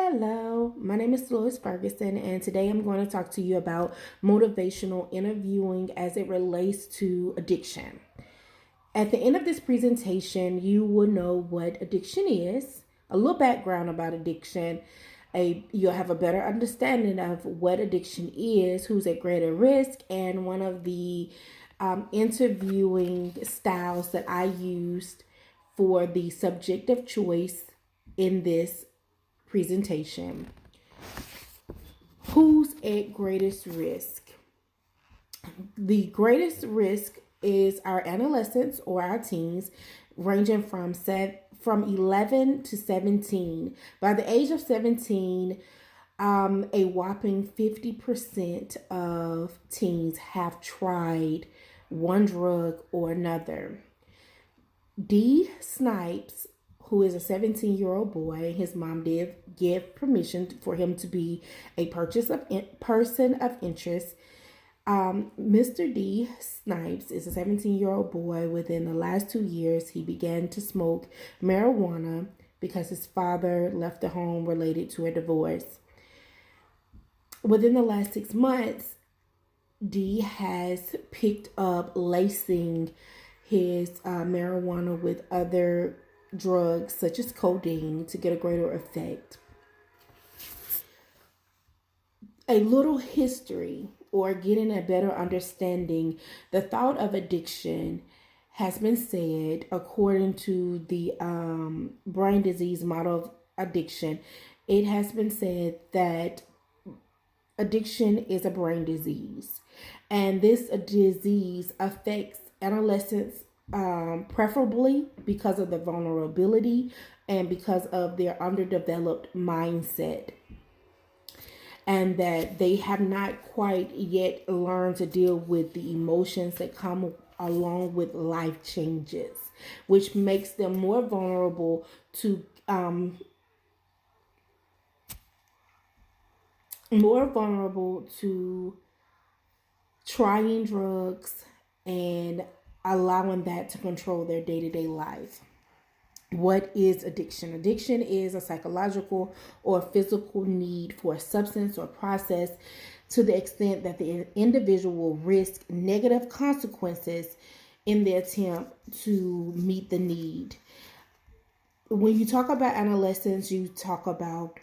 Hello, my name is Lois Ferguson, and today I'm going to talk to you about motivational interviewing as it relates to addiction. At the end of this presentation, you will know what addiction is, a little background about addiction, you'll have a better understanding of what addiction is, who's at greater risk, and one of the interviewing styles that I used for the subject of choice in this presentation. Who's at greatest risk? The greatest risk is our adolescents or our teens, ranging from 11 to 17. By the age of 17, a whopping 50% of teens have tried one drug or another. D. Snipes, who is a 17-year-old boy, his mom did give permission for him to be a person of interest. Mr. D. Snipes is a 17-year-old boy. Within the last 2 years, he began to smoke marijuana because his father left the home related to a divorce. Within the last 6 months, D has picked up lacing his marijuana with other drugs such as codeine to get a greater effect. A little history or getting a better understanding, the thought of addiction has been said, according to the brain disease model of addiction, it has been said that addiction is a brain disease, and this disease affects adolescents preferably because of the vulnerability and because of their underdeveloped mindset, and that they have not quite yet learned to deal with the emotions that come along with life changes, which makes them more vulnerable to trying drugs and allowing that to control their day-to-day life. What is addiction? Addiction is a psychological or physical need for a substance or process to the extent that the individual will risk negative consequences in the attempt to meet the need. When you talk about adolescence, you talk about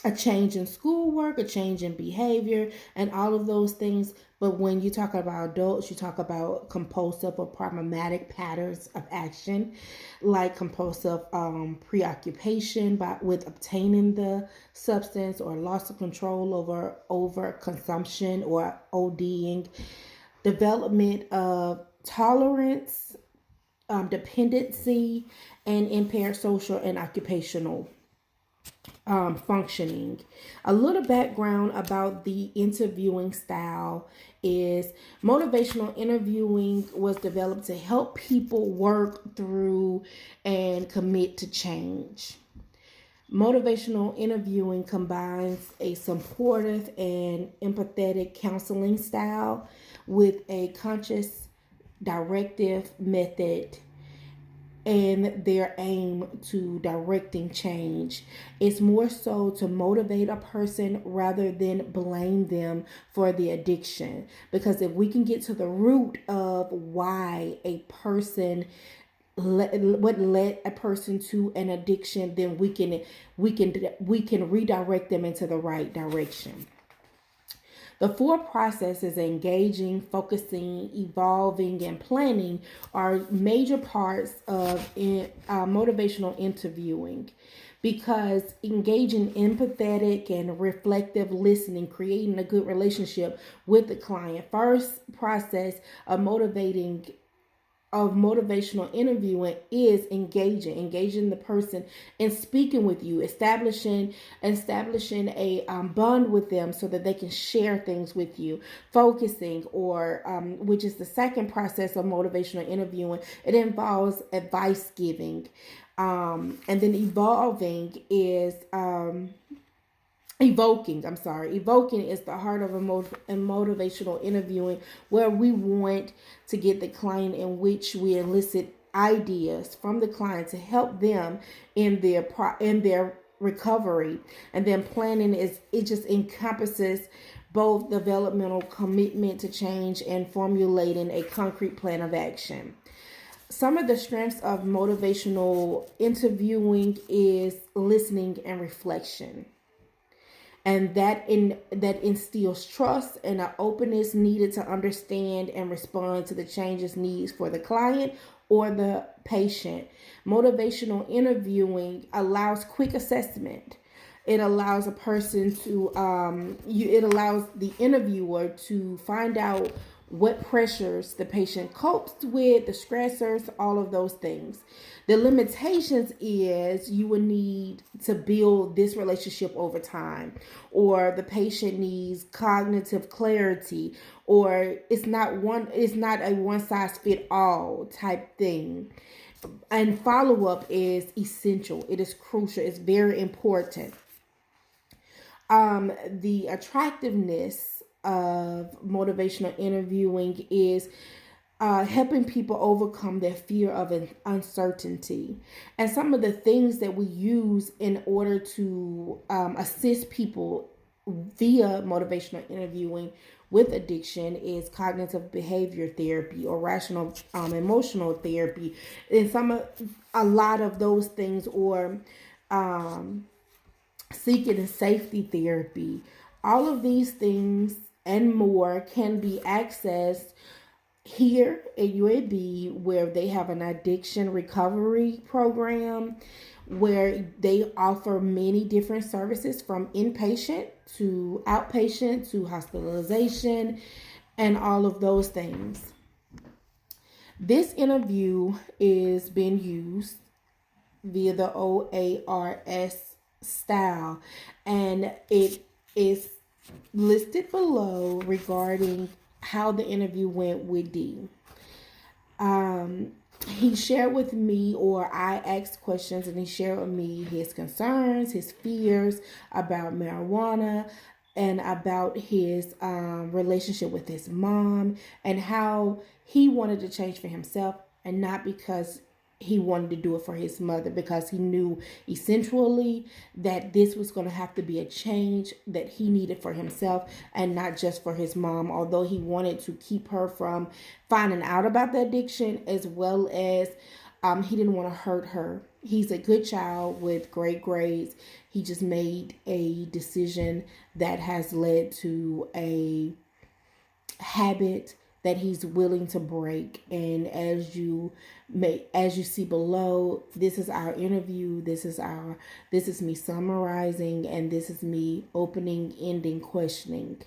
a change in schoolwork, a change in behavior, and all of those things. But when you talk about adults, you talk about compulsive or problematic patterns of action, like compulsive preoccupation with obtaining the substance, or loss of control over consumption or ODing, development of tolerance, dependency, and impaired social and occupational functioning. A little background about the interviewing style is motivational interviewing was developed to help people work through and commit to change. Motivational interviewing combines a supportive and empathetic counseling style with a conscious directive method and their aim to directing change. It's more so to motivate a person rather than blame them for the addiction. Because if we can get to the root of why a person what led a person to an addiction, then we can redirect them into the right direction. The four processes: engaging, focusing, evolving, and planning are major parts of motivational interviewing, because engaging empathetic and reflective listening, creating a good relationship with the client. First process of motivational interviewing is engaging the person and speaking with you, establishing a bond with them so that they can share things with you. Focusing, or which is the second process of motivational interviewing, it involves advice giving, and then evolving is Evoking is the heart of motivational interviewing, where we want to get the client, in which we elicit ideas from the client to help them in their recovery. And then planning it just encompasses both developmental commitment to change and formulating a concrete plan of action. Some of the strengths of motivational interviewing is listening and reflection. And that instills trust and an openness needed to understand and respond to the changes needs for the client or the patient. Motivational interviewing allows quick assessment. It allows a person to it allows the interviewer to find out what pressures the patient copes with, the stressors, all of those things. The limitations is you will need to build this relationship over time, or the patient needs cognitive clarity, or it's not a one size fit all type thing. And follow up is essential. It is crucial. It's very important. The attractiveness of motivational interviewing is helping people overcome their fear of uncertainty. And some of the things that we use in order to assist people via motivational interviewing with addiction is cognitive behavior therapy or rational emotional therapy, and a lot of those things, or seeking and safety therapy. All of these things and more can be accessed here at UAB, where they have an addiction recovery program where they offer many different services, from inpatient to outpatient to hospitalization and all of those things. This interview is being used via the OARS style, and it is listed below regarding how the interview went with D. He shared with me, or I asked questions, and he shared with me his concerns, his fears about marijuana, and about his relationship with his mom, and how he wanted to change for himself, and not because he wanted to do it for his mother, because he knew essentially that this was going to have to be a change that he needed for himself and not just for his mom, although he wanted to keep her from finding out about the addiction, as well as he didn't want to hurt her. He's a good child with great grades. He just made a decision that has led to a habit that he's willing to break. And as you see below, this is our interview. This is me summarizing, and this is me opening, ending, questioning.